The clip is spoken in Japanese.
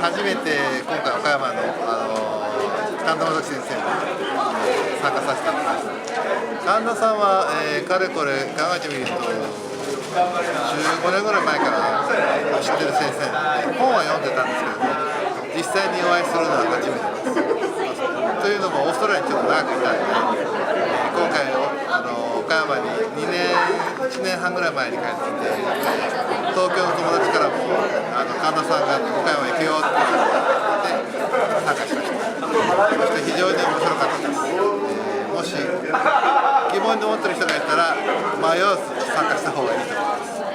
初めて今回岡山の、神田正輝先生に、参加させていただきました。神田さんは、かれこれ考えてみると15年ぐらい前から知ってる先生なので、本は読んでたんですけども、実際にお会いするのは初めてです。というのもオーストラリアにちょっと長くいたんで、今回岡山に1年半ぐらい前に帰ってきて、東京の友達からも神田さんが岡山行くよって言って参加しました。そして非常に面白かったです。もし疑問に思ってる人がいたら迷わず参加した方がいいと思います。